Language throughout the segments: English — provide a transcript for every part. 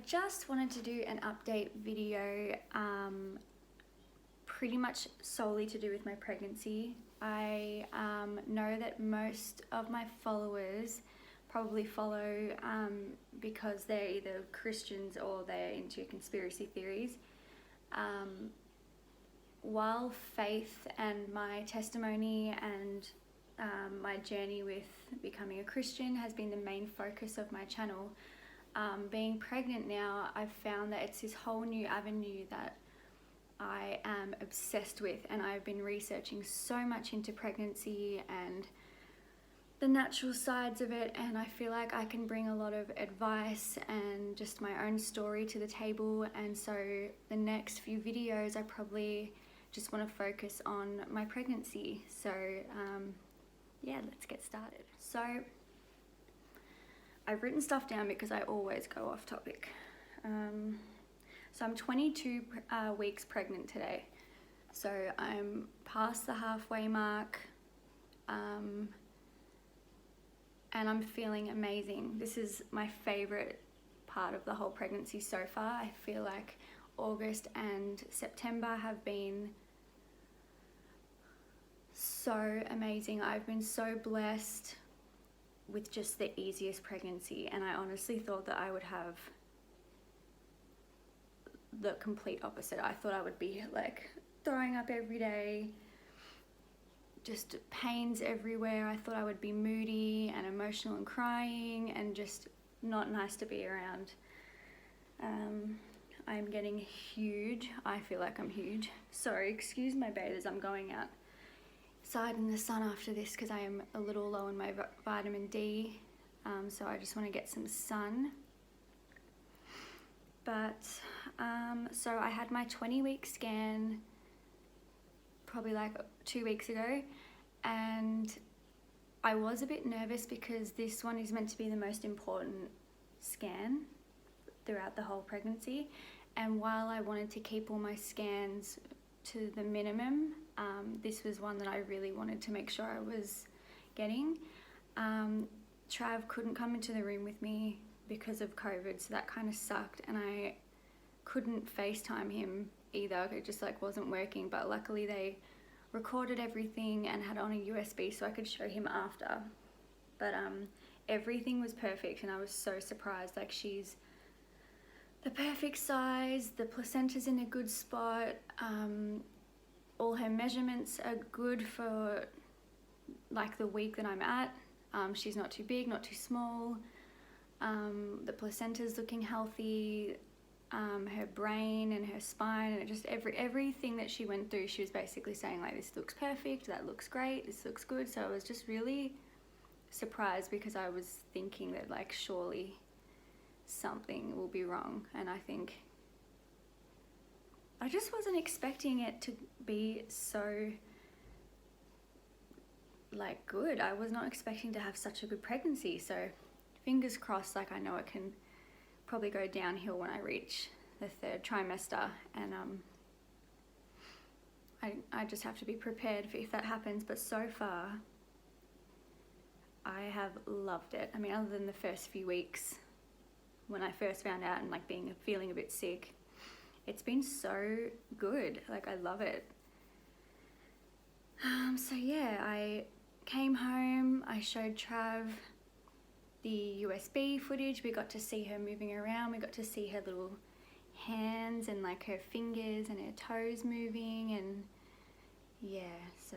just wanted to do an update video, pretty much solely to do with my pregnancy. I know that most of my followers probably follow because they're either Christians or they're into conspiracy theories. While faith and my testimony and my journey with becoming a Christian has been the main focus of my channel, being pregnant now, I've found that it's this whole new avenue that I am obsessed with, and I've been researching so much into pregnancy and the natural sides of it, and I feel like I can bring a lot of advice and just my own story to the table. And so the next few videos I probably just want to focus on my pregnancy. So yeah, let's get started. So I've written stuff down because I always go off topic. So I'm 22 weeks pregnant today. So I'm past the halfway mark, and I'm feeling amazing. This is my favorite part of the whole pregnancy so far. I feel like August and September have been so amazing. I've been so blessed with just the easiest pregnancy, and I honestly thought that I would have the complete opposite. I thought I would be like throwing up every day, just pains everywhere. I thought I would be moody and emotional and crying and just not nice to be around. I'm getting huge. I feel like I'm huge. Sorry, excuse my bathers. I'm going outside in the sun after this because I am a little low in my vitamin D. So I just want to get some sun. But so I had my 20-week scan probably like 2 weeks ago, and I was a bit nervous because this one is meant to be the most important scan throughout the whole pregnancy. And while I wanted to keep all my scans to the minimum, this was one that I really wanted to make sure I was getting. Trav couldn't come into the room with me because of COVID, so that kind of sucked, and I couldn't FaceTime him either. It just like wasn't working, but luckily they recorded everything and had it on a USB so I could show him after. But everything was perfect, and I was so surprised. Like, she's the perfect size, the placenta's in a good spot, all her measurements are good for like the week that I'm at. She's not too big, not too small. The placenta's looking healthy. Her brain and her spine and just everything that she went through, she was basically saying like, this looks perfect, that looks great, this looks good. So I was just really surprised because I was thinking that like surely something will be wrong, and I think I just wasn't expecting it to be so like good. I was not expecting to have such a good pregnancy, so fingers crossed. Like, I know it can probably go downhill when I reach the 3rd trimester, and I just have to be prepared for if that happens. But so far I have loved it. I mean, other than the first few weeks when I first found out and like feeling a bit sick, it's been so good. Like, I love it. So yeah, I came home, I showed Trav the USB footage. We got to see her moving around. We got to see her little hands and like her fingers and her toes moving, and yeah, so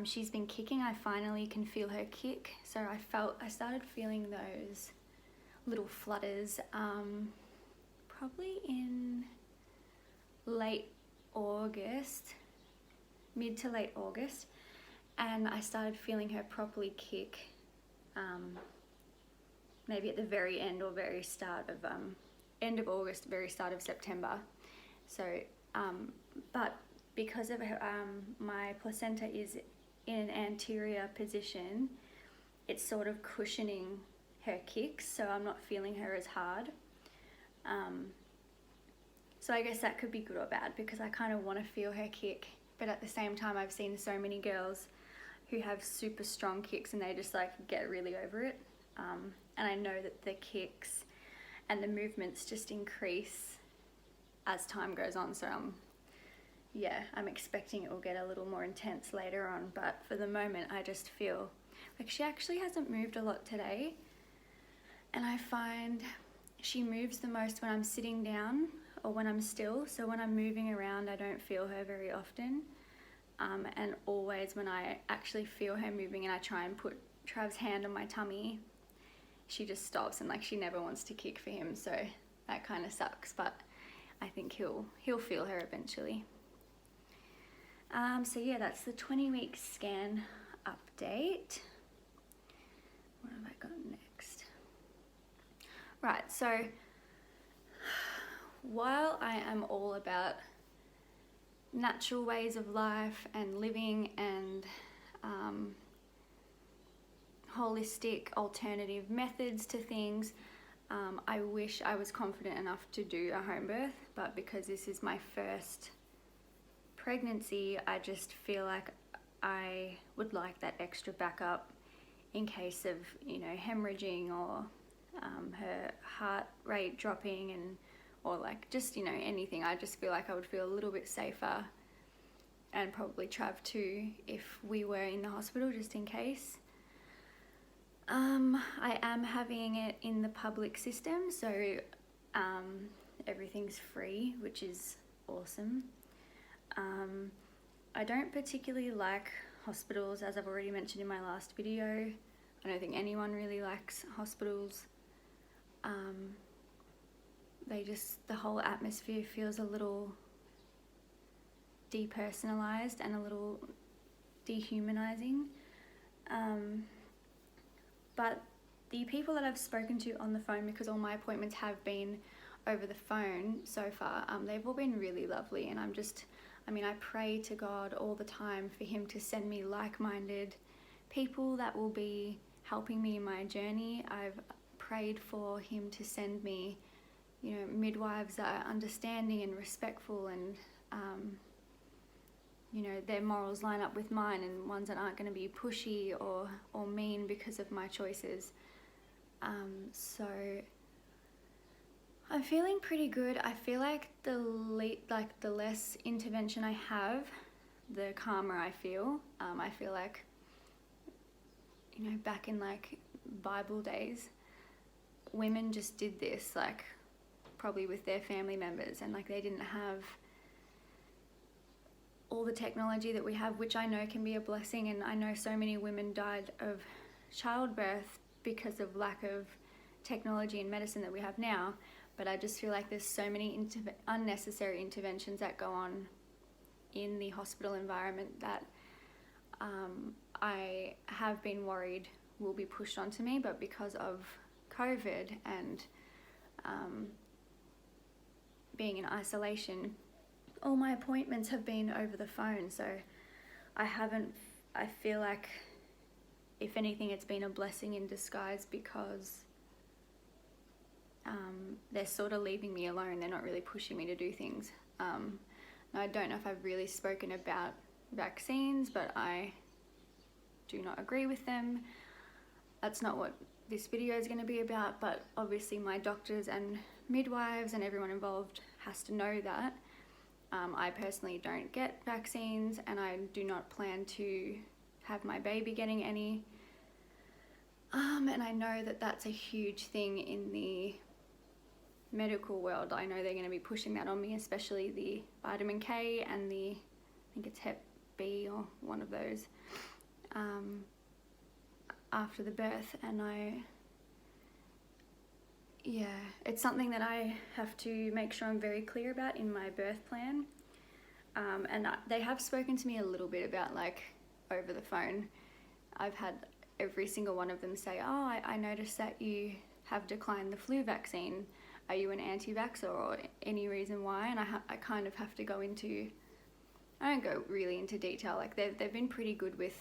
she's been kicking. I finally can feel her kick. So I started feeling those little flutters probably in late August, mid to late August, and I started feeling her properly kick maybe at the very end or very start of end of August, very start of September. So but because of her, my placenta is in an anterior position, it's sort of cushioning her kicks, so I'm not feeling her as hard. So I guess that could be good or bad, because I kind of want to feel her kick, but at the same time I've seen so many girls who have super strong kicks and they just like get really over it. And I know that the kicks and the movements just increase as time goes on. So I'm expecting it will get a little more intense later on, but for the moment I just feel like she actually hasn't moved a lot today, and I find she moves the most when I'm sitting down or when I'm still. So when I'm moving around, I don't feel her very often, and always when I actually feel her moving and I try and put Trav's hand on my tummy, she just stops and like she never wants to kick for him. So that kind of sucks, but I think he'll feel her eventually. So yeah, that's the 20-week scan update. What have I got next? Right, so while I am all about natural ways of life and living and holistic alternative methods to things, I wish I was confident enough to do a home birth, but because this is my first pregnancy, I just feel like I would like that extra backup in case of, hemorrhaging or her heart rate dropping or like just, anything. I just feel like I would feel a little bit safer, and probably Trav too, if we were in the hospital, just in case. I am having it in the public system, so everything's free, which is awesome. I don't particularly like hospitals, as I've already mentioned in my last video. I don't think anyone really likes hospitals. The whole atmosphere feels a little depersonalized and a little dehumanizing. But the people that I've spoken to on the phone, because all my appointments have been over the phone so far, they've all been really lovely, and I pray to God all the time for him to send me like-minded people that will be helping me in my journey. I've prayed for him to send me, midwives that are understanding and respectful, and their morals line up with mine, and ones that aren't going to be pushy or mean because of my choices. So I'm feeling pretty good. I feel like the less intervention I have, the calmer I feel. I feel like, back in like Bible days, women just did this, like probably with their family members, and like they didn't have all the technology that we have, which I know can be a blessing, and I know so many women died of childbirth because of lack of technology and medicine that we have now. But I just feel like there's so many unnecessary interventions that go on in the hospital environment that I have been worried will be pushed onto me. But because of COVID and being in isolation, all my appointments have been over the phone. So I feel like, if anything, it's been a blessing in disguise, because they're sort of leaving me alone. They're not really pushing me to do things. Now, I don't know if I've really spoken about vaccines, but I do not agree with them. That's not what this video is going to be about, but obviously my doctors and midwives and everyone involved has to know that. I personally don't get vaccines, and I do not plan to have my baby getting any. And I know that that's a huge thing in the medical world. I know they're going to be pushing that on me, especially the vitamin K and I think it's Hep B or one of those, after the birth. And it's something that I have to make sure I'm very clear about in my birth plan. And they have spoken to me a little bit about, like, over the phone. I've had every single one of them say, I noticed that you have declined the flu vaccine. Are you an anti-vaxxer, or any reason why? And I kind of have to go into, I don't go really into detail. Like, they've been pretty good with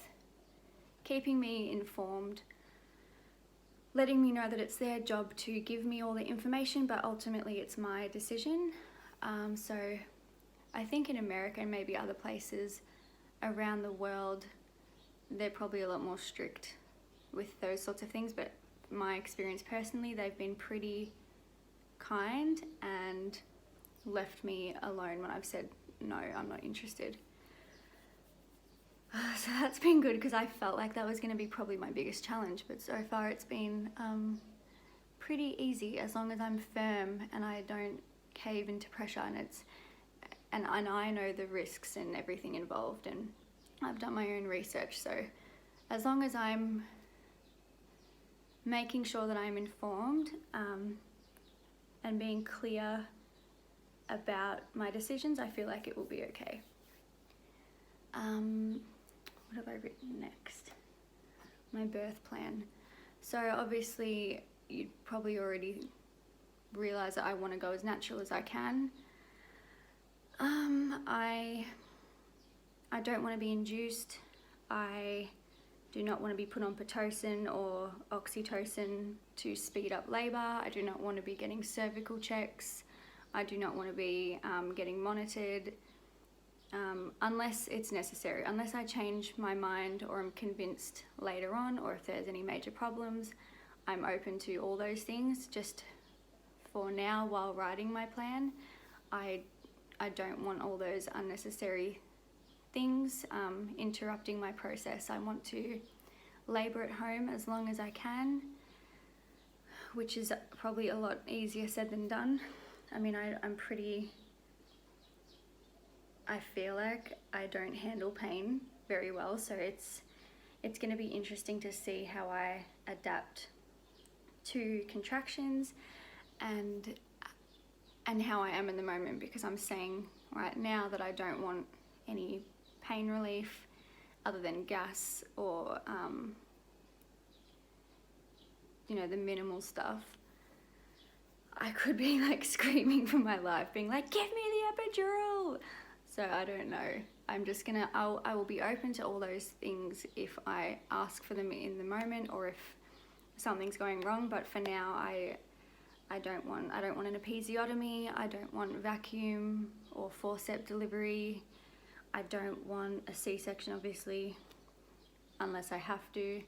keeping me informed, letting me know that it's their job to give me all the information, but ultimately it's my decision. So I think in America and maybe other places around the world, they're probably a lot more strict with those sorts of things, but my experience personally, they've been pretty kind and left me alone when I've said, no, I'm not interested. So that's been good, because I felt like that was going to be probably my biggest challenge, but so far it's been pretty easy, as long as I'm firm and I don't cave into pressure, and I know the risks and everything involved, and I've done my own research. So as long as I'm making sure that I'm informed and being clear about my decisions, I feel like it will be okay. What have I written next? My birth plan. So obviously you'd probably already realize that I want to go as natural as I can. I don't want to be induced. I do not want to be put on Pitocin or oxytocin to speed up labour. I do not want to be getting cervical checks. I do not want to be getting monitored unless it's necessary. Unless I change my mind or I'm convinced later on, or if there's any major problems, I'm open to all those things. Just for now, while writing my plan, I don't want all those unnecessary things interrupting my process. I want to labour at home as long as I can, which is probably a lot easier said than done. I mean, I feel like I don't handle pain very well, so it's going to be interesting to see how I adapt to contractions and how I am in the moment, because I'm saying right now that I don't want any pain relief other than gas or the minimal stuff. I could be like screaming for my life, being like, give me the epidural. So I don't know. I'm just I will be open to all those things if I ask for them in the moment, or if something's going wrong. But for now, I don't want an episiotomy. I don't want vacuum or forceps delivery. I don't want a C-section, obviously, unless I have to.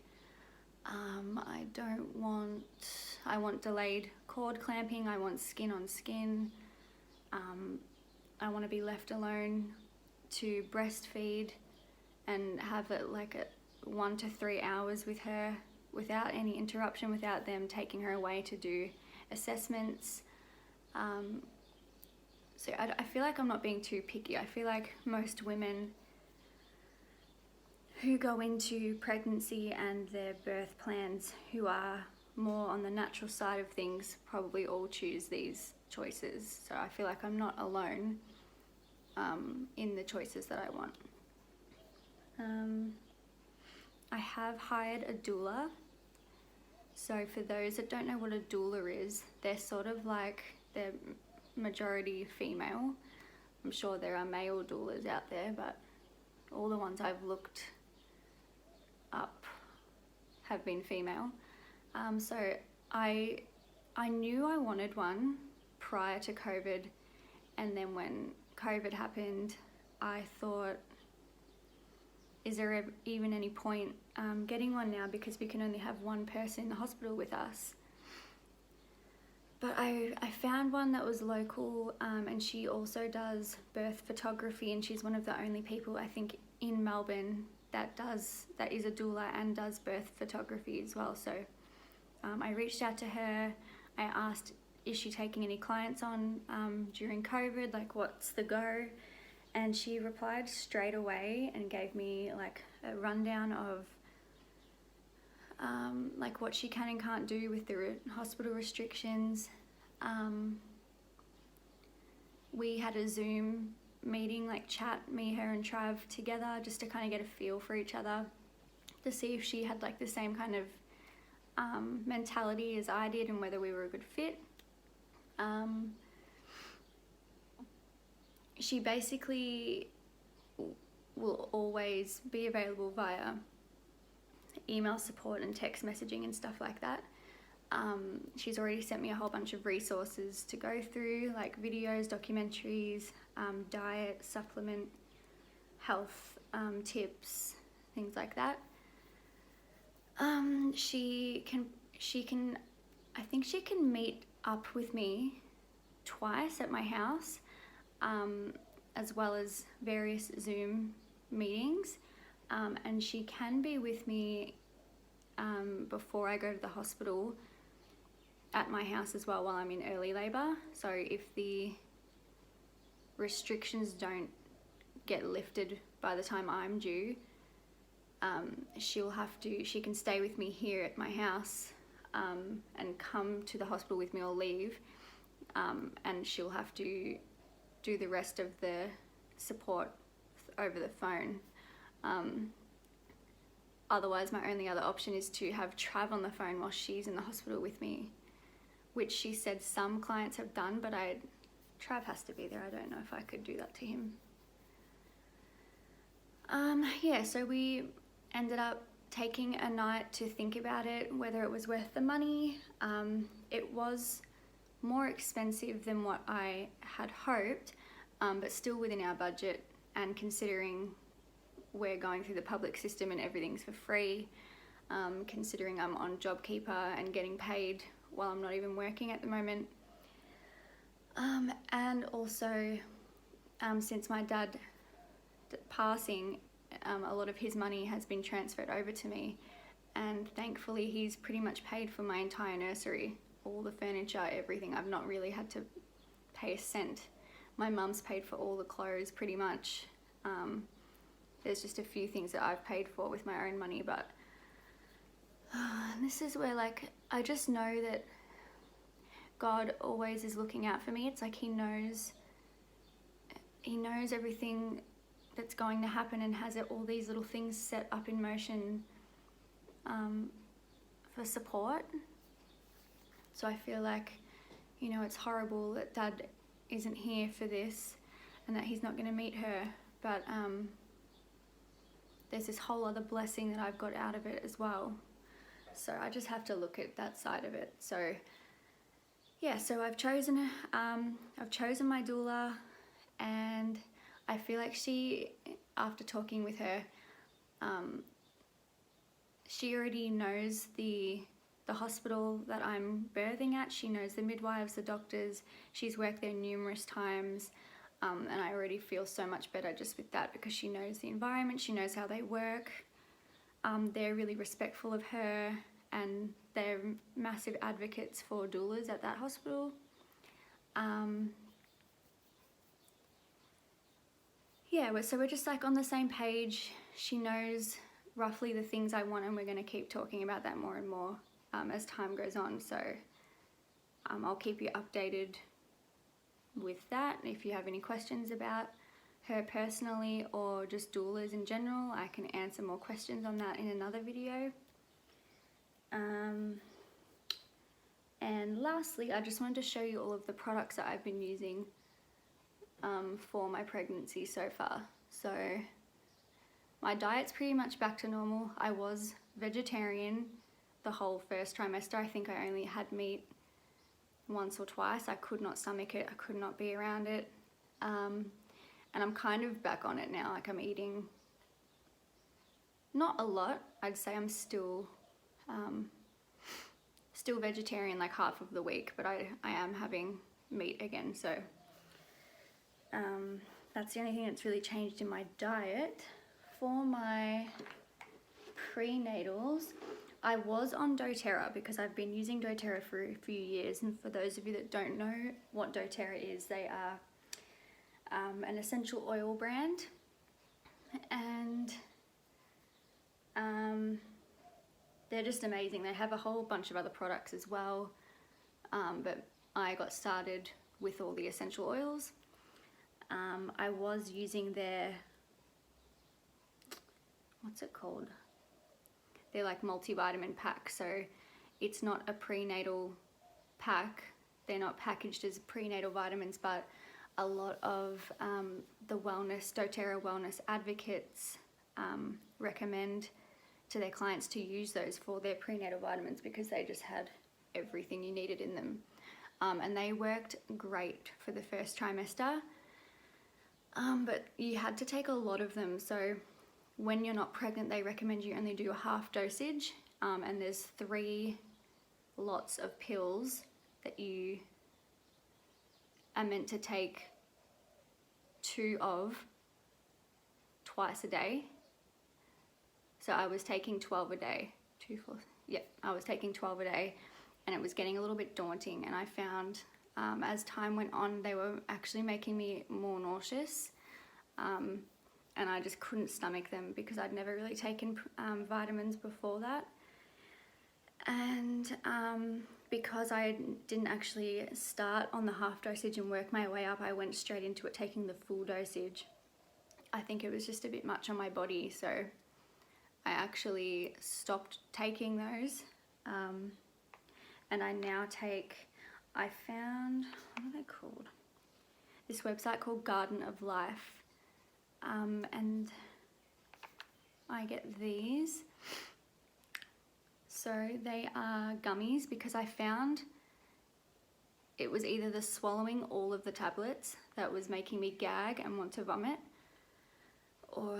I want delayed cord clamping. I want skin on skin. I want to be left alone to breastfeed and have it like 1 to 3 hours with her without any interruption, without them taking her away to do assessments. So I feel like I'm not being too picky. I feel like most women who go into pregnancy and their birth plans, who are more on the natural side of things, probably all choose these choices. So I feel like I'm not alone in the choices that I want. I have hired a doula. So for those that don't know what a doula is, they're sort of like, they're majority female. I'm sure there are male doulas out there, but all the ones I've looked up have been female. So I knew I wanted one prior to COVID, and then when COVID happened, I thought, is there even any point getting one now, because we can only have one person in the hospital with us? But I found one that was local, and she also does birth photography, and she's one of the only people, I think, in Melbourne that is a doula and does birth photography as well. So I reached out to her. I asked, is she taking any clients on during COVID, like what's the go? And she replied straight away and gave me like a rundown of like what she can and can't do with the hospital restrictions. We had a Zoom meeting, like chat, me, her and Trav together, just to kind of get a feel for each other, to see if she had like the same kind of mentality as I did and whether we were a good fit. She basically will always be available via email support and text messaging and stuff like that. She's already sent me a whole bunch of resources to go through, like videos, documentaries, diet, supplement, health tips, things like that. I think she can meet up with me twice at my house, as well as various Zoom meetings, and she can be with me before I go to the hospital at my house as well while I'm in early labour. So if the restrictions don't get lifted by the time I'm due, she can stay with me here at my house and come to the hospital with me or leave, and she'll have to do the rest of the support over the phone. Otherwise, my only other option is to have Trav on the phone while she's in the hospital with me, which she said some clients have done, but Trav has to be there. I don't know if I could do that to him. Yeah, so we ended up taking a night to think about it, whether it was worth the money. It was more expensive than what I had hoped, but still within our budget, and considering we're going through the public system and everything's for free, considering I'm on JobKeeper and getting paid while I'm not even working at the moment. And also, since my dad passing, a lot of his money has been transferred over to me, and thankfully he's pretty much paid for my entire nursery, all the furniture, everything. I've not really had to pay a cent. My mum's paid for all the clothes pretty much. There's just a few things that I've paid for with my own money, but this is where, like, I just know that God always is looking out for me. It's like he knows everything that's going to happen and has all these little things set up in motion for support. So I feel like, it's horrible that Dad isn't here for this and that he's not going to meet her, but there's this whole other blessing that I've got out of it as well. So I just have to look at that side of it. So yeah, so I've chosen my doula, and I feel like after talking with her, she already knows the hospital that I'm birthing at. She knows the midwives, the doctors. She's worked there numerous times, and I already feel so much better just with that, because she knows the environment, she knows how they work. They're really respectful of her, and they're massive advocates for doulas at that hospital. Yeah, so we're just like on the same page. She knows roughly the things I want, and we're going to keep talking about that more and more as time goes on. So I'll keep you updated with that. If you have any questions about her personally or just doulas in general, I can answer more questions on that in another video. And lastly, I just wanted to show you all of the products that I've been using for my pregnancy so far. So my diet's pretty much back to normal. I was vegetarian the whole first trimester. I think I only had meat once or twice. I could not stomach it. I could not be around it. And I'm kind of back on it now. Like, I'm eating not a lot. I'd say I'm still vegetarian like half of the week, but I am having meat again. So that's the only thing that's really changed in my diet. For my prenatals, I was on Doterra because I've been using Doterra for a few years. And for those of you that don't know what Doterra is, they are an essential oil brand, and they're just amazing. They have a whole bunch of other products as well, but I got started with all the essential oils. I was using their, what's it called? They're like multivitamin packs, so it's not a prenatal pack. They're not packaged as prenatal vitamins, but a lot of the Doterra Wellness Advocates recommend to their clients to use those for their prenatal vitamins, because they just had everything you needed in them. And they worked great for the first trimester, but you had to take a lot of them. So when you're not pregnant, they recommend you only do a half dosage, and there's 3 lots of pills that you am meant to take 2 of twice a day. So I was taking 12 a day. 2, 4, yeah, I was taking 12 a day, and it was getting a little bit daunting, and I found as time went on, they were actually making me more nauseous, and I just couldn't stomach them because I'd never really taken vitamins before that. And because I didn't actually start on the half dosage and work my way up, I went straight into it taking the full dosage. I think it was just a bit much on my body, so I actually stopped taking those. And I now take, I found, what are they called? This website called Garden of Life. And I get these. So they are gummies because I found it was either the swallowing all of the tablets that was making me gag and want to vomit, or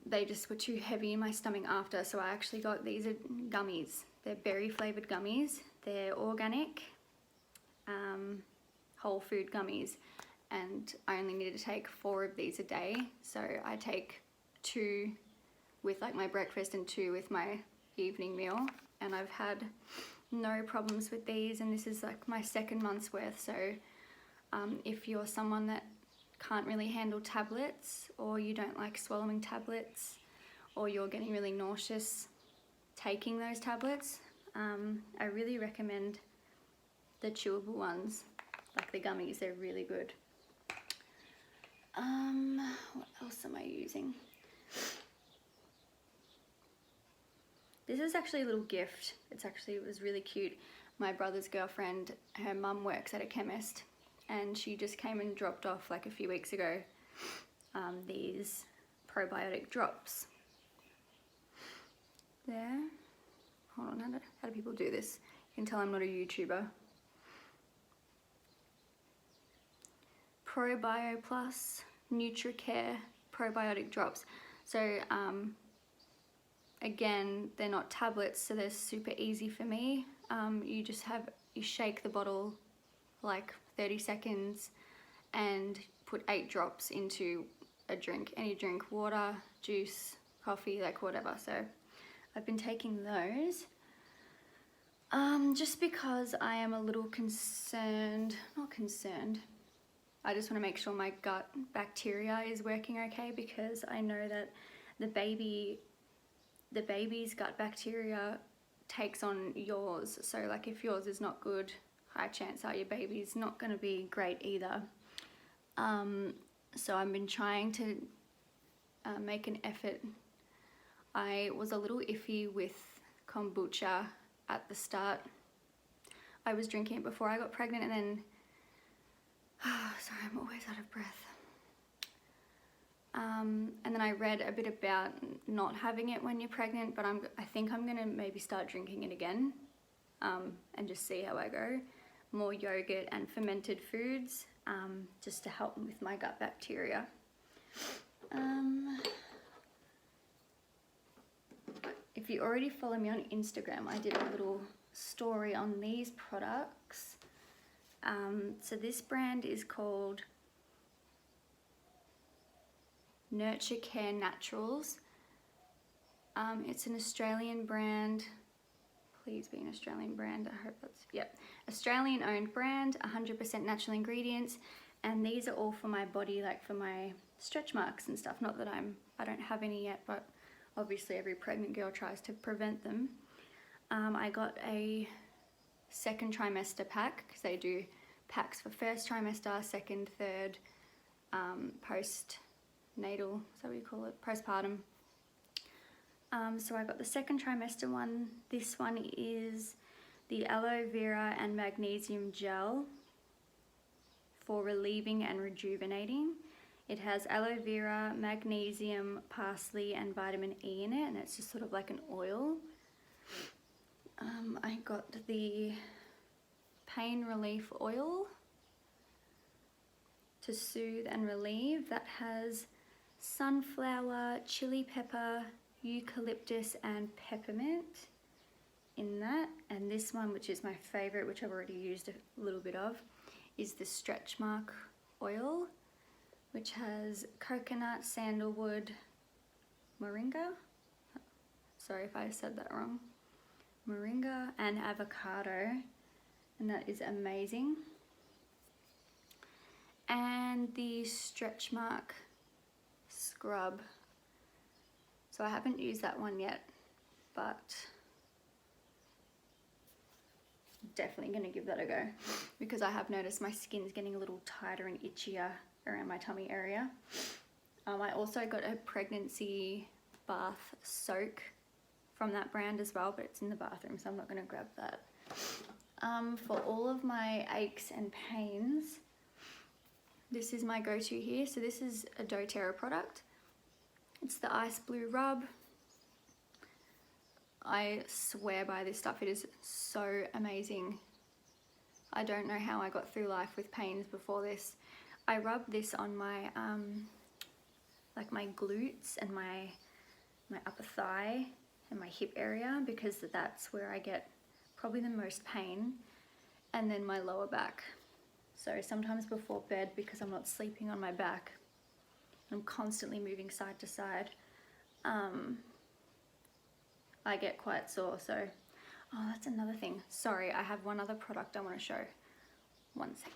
they just were too heavy in my stomach after. So I actually got, these are gummies. They're berry flavored gummies. They're organic, whole food gummies. And I only need to take 4 of these a day. So I take 2 with like my breakfast and 2 with my evening meal. And I've had no problems with these, and this is like my 2nd month's worth. So if you're someone that can't really handle tablets, or you don't like swallowing tablets, or you're getting really nauseous taking those tablets, I really recommend the chewable ones, like the gummies. They're really good. What else am I using? This is actually a little gift. It was really cute. My brother's girlfriend, her mum works at a chemist, and she just came and dropped off like a few weeks ago these probiotic drops. There. Hold on, how do people do this? You can tell I'm not a YouTuber. Probio Plus NutraCare Probiotic Drops. So again, they're not tablets, so they're super easy for me. You shake the bottle for like 30 seconds and put 8 drops into a drink, any drink, water, juice, coffee, like whatever. So I've been taking those just because I am a little not concerned. I just want to make sure my gut bacteria is working okay, because I know that the baby's gut bacteria takes on yours. So like if yours is not good, high chance are your baby's not going to be great either. So I've been trying to make an effort. I was a little iffy with kombucha at the start. I was drinking it before I got pregnant, and then sorry, I'm always out of breath. And then I read a bit about not having it when you're pregnant, but I think I'm gonna maybe start drinking it again, and just see how I go. More yogurt and fermented foods, just to help with my gut bacteria. If you already follow me on Instagram, I did a little story on these products. So this brand is called NutraCare Naturals. It's an Australian brand. Please be an Australian brand. I hope that's, yep. Australian owned brand, 100% natural ingredients. And these are all for my body, like for my stretch marks and stuff. Not that I don't have any yet, but obviously every pregnant girl tries to prevent them. I got a 2nd trimester pack, because they do packs for 1st trimester, 2nd, 3rd, postnatal, is that what you call it? Postpartum. So I got the 2nd trimester one. This one is the aloe vera and magnesium gel for relieving and rejuvenating. It has aloe vera, magnesium, parsley, and vitamin E in it, and it's just sort of like an oil. I got the pain relief oil to soothe and relieve. That has sunflower, chili pepper, eucalyptus, and peppermint in that. And this one, which is my favorite, which I've already used a little bit of, is the Stretch Mark oil, which has coconut, sandalwood, moringa, sorry if I said that wrong, moringa and avocado, and that is amazing. And the Stretch Mark scrub, so I haven't used that one yet, but definitely going to give that a go, because I have noticed my skin's getting a little tighter and itchier around my tummy area. I also got a pregnancy bath soak from that brand as well, but it's in the bathroom, so I'm not going to grab that. For all of my aches and pains, this is my go-to here. So this is a Doterra product. It's the Ice Blue Rub. I swear by this stuff. It is so amazing. I don't know how I got through life with pains before this. I rub this on my like my glutes and my upper thigh and my hip area, because that's where I get probably the most pain, and then my lower back. So sometimes before bed, because I'm not sleeping on my back, I'm constantly moving side to side, I get quite sore. So, oh, that's another thing. Sorry, I have one other product I want to show. 1 second.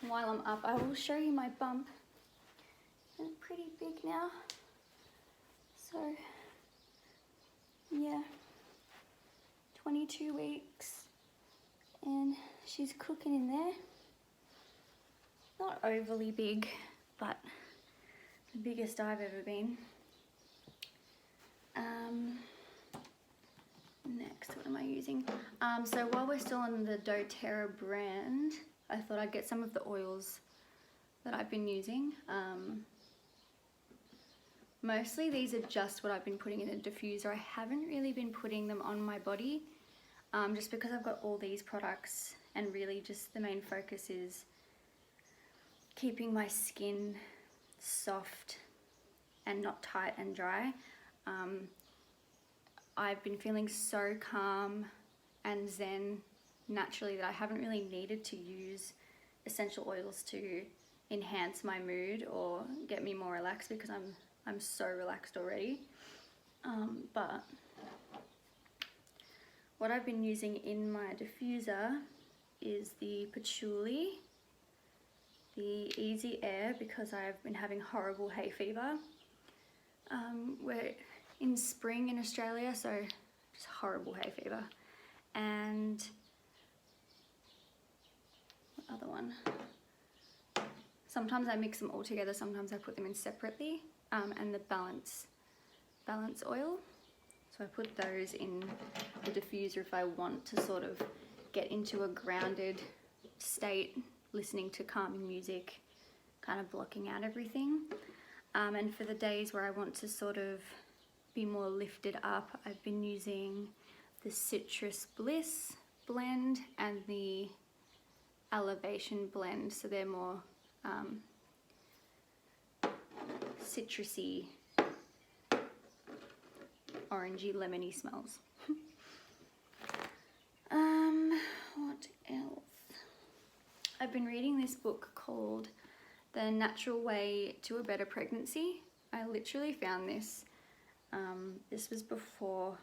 While I'm up, I will show you my bump. It's pretty big now. So, yeah, 22 weeks, and she's cooking in there. Not overly big, but the biggest I've ever been. Next, what am I using? So while we're still on the doTERRA brand, I thought I'd get some of the oils that I've been using. Mostly these are just what I've been putting in a diffuser. I haven't really been putting them on my body, just because I've got all these products, and really just the main focus is keeping my skin soft and not tight and dry. I've been feeling so calm and zen naturally that I haven't really needed to use essential oils to enhance my mood or get me more relaxed, because I'm so relaxed already. But what I've been using in my diffuser is the patchouli, the Easy Air, because I've been having horrible hay fever. We're in spring in Australia, so just horrible hay fever. And what other one? Sometimes I mix them all together, sometimes I put them in separately, and the balance oil. So I put those in the diffuser if I want to sort of get into a grounded state, listening to calming music, kind of blocking out everything. And for the days where I want to sort of be more lifted up, I've been using the Citrus Bliss blend and the Elevation blend. So they're more citrusy, orangey, lemony smells. What else? I've been reading this book called The Natural Way to a Better Pregnancy. I literally found this. This was before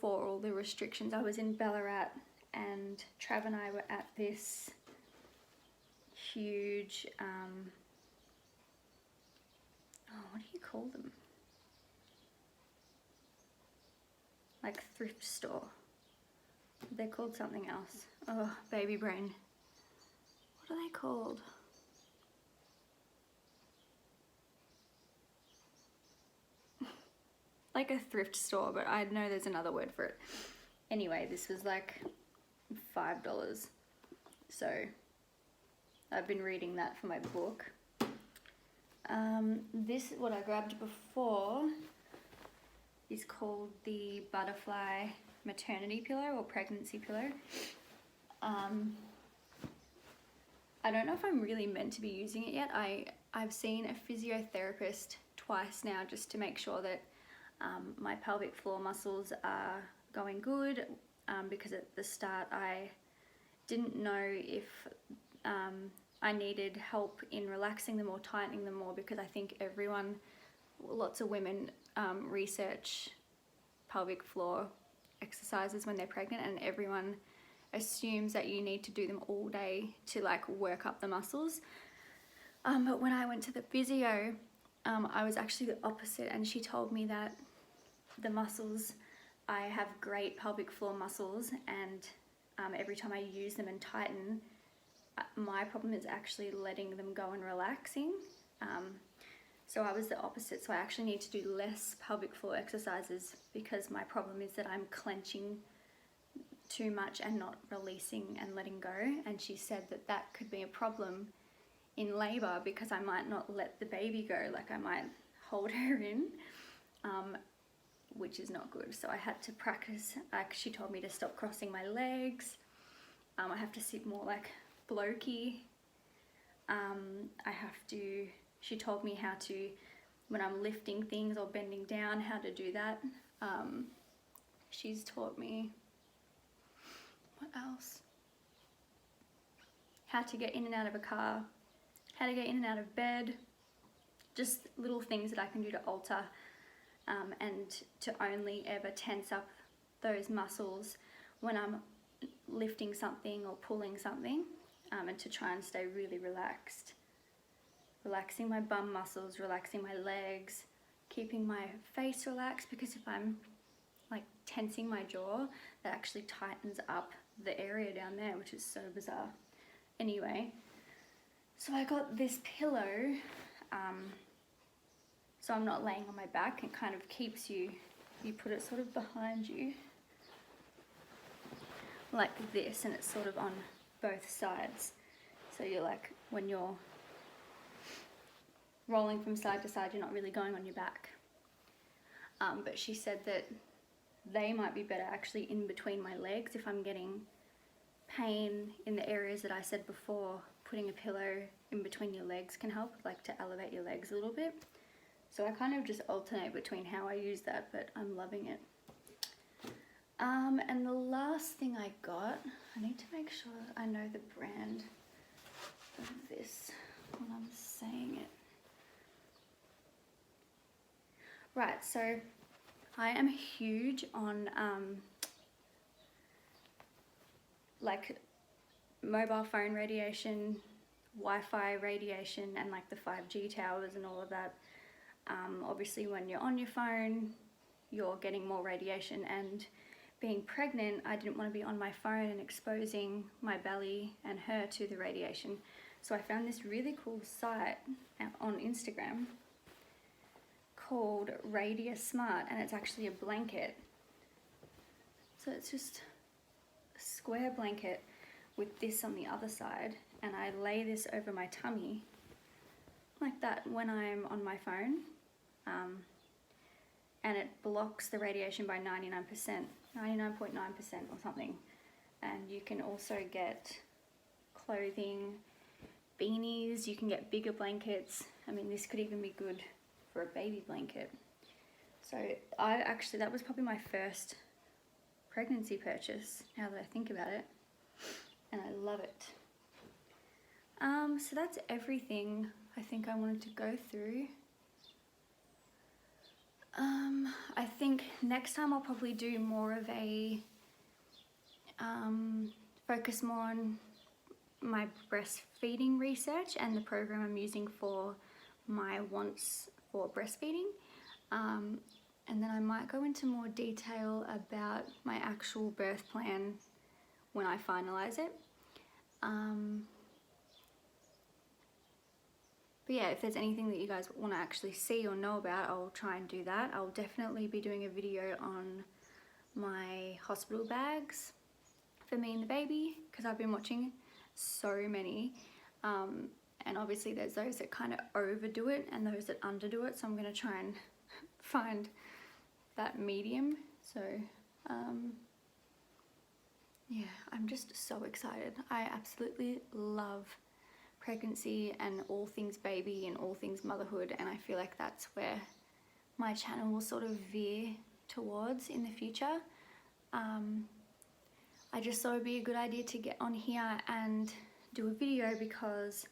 all the restrictions. I was in Ballarat, and Trav and I were at this huge, what do you call them? Like thrift store. They're called something else. Oh, baby brain. What are they called? Like a thrift store, but I know there's another word for it. Anyway, this was like $5. So I've been reading that for my book. This, what I grabbed before, is called the Butterfly Maternity Pillow or Pregnancy Pillow. I don't know if I'm really meant to be using it yet. I've seen a physiotherapist twice now just to make sure that my pelvic floor muscles are going good, because at the start I didn't know if I needed help in relaxing them or tightening them more, because I think lots of women research pelvic floor exercises when they're pregnant, and everyone assumes that you need to do them all day to like work up the muscles. But when I went to the physio, I was actually the opposite, and she told me that the muscles, I have great pelvic floor muscles, and every time I use them and tighten, my problem is actually letting them go and relaxing. So I was the opposite, so I actually need to do less pelvic floor exercises because my problem is that I'm clenching too much and not releasing and letting go. And she said that that could be a problem in labor because I might not let the baby go, like I might hold her in, which is not good. So I had to practice, like she told me to stop crossing my legs. I have to sit more like blokey. She told me how to, when I'm lifting things or bending down, how to do that. She's taught me, what else? How to get in and out of a car, how to get in and out of bed, just little things that I can do to alter and to only ever tense up those muscles when I'm lifting something or pulling something, and to try and stay really relaxed. Relaxing my bum muscles, relaxing my legs, keeping my face relaxed, because if I'm like tensing my jaw, that actually tightens up the area down there, which is so bizarre. Anyway, so I got this pillow, so I'm not laying on my back. It kind of keeps you put it sort of behind you like this, and it's sort of on both sides. So you're like, when you're rolling from side to side, you're not really going on your back. But she said that they might be better actually in between my legs. If I'm getting pain in the areas that I said before, putting a pillow in between your legs can help, like to elevate your legs a little bit. So I kind of just alternate between how I use that, but I'm loving it. And the last thing I got, I need to make sure I know the brand of this when I'm saying it. Right, so I am huge on like mobile phone radiation, Wi-Fi radiation, and like the 5G towers and all of that. Obviously when you're on your phone, you're getting more radiation, and being pregnant, I didn't want to be on my phone and exposing my belly and her to the radiation. So I found this really cool site on Instagram called Radia Smart, and it's actually a blanket. So it's just a square blanket with this on the other side, and I lay this over my tummy like that when I'm on my phone, and it blocks the radiation by 99%, 99.9% or something. And you can also get clothing, beanies, you can get bigger blankets. I mean, this could even be good for a baby blanket. So that was probably my first pregnancy purchase, now that I think about it, and I love it. So that's everything I think I wanted to go through. I think next time I'll probably do more of a focus more on my breastfeeding research and the program I'm using for my wants for breastfeeding, and then I might go into more detail about my actual birth plan when I finalize it. But yeah, if there's anything that you guys want to actually see or know about, I'll try and do that. I'll definitely be doing a video on my hospital bags for me and the baby, because I've been watching so many, and obviously there's those that kind of overdo it and those that underdo it, so I'm going to try and find that medium. So yeah, I'm just so excited. I absolutely love pregnancy and all things baby and all things motherhood, and I feel like that's where my channel will sort of veer towards in the future. I just thought it would be a good idea to get on here and do a video because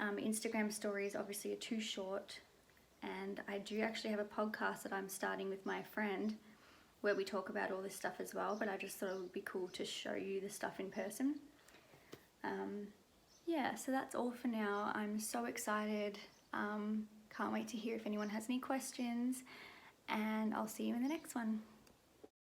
Instagram stories obviously are too short, and I do actually have a podcast that I'm starting with my friend where we talk about all this stuff as well, but I just thought it would be cool to show you the stuff in person. Yeah, so that's all for now. I'm so excited. Can't wait to hear if anyone has any questions, and I'll see you in the next one.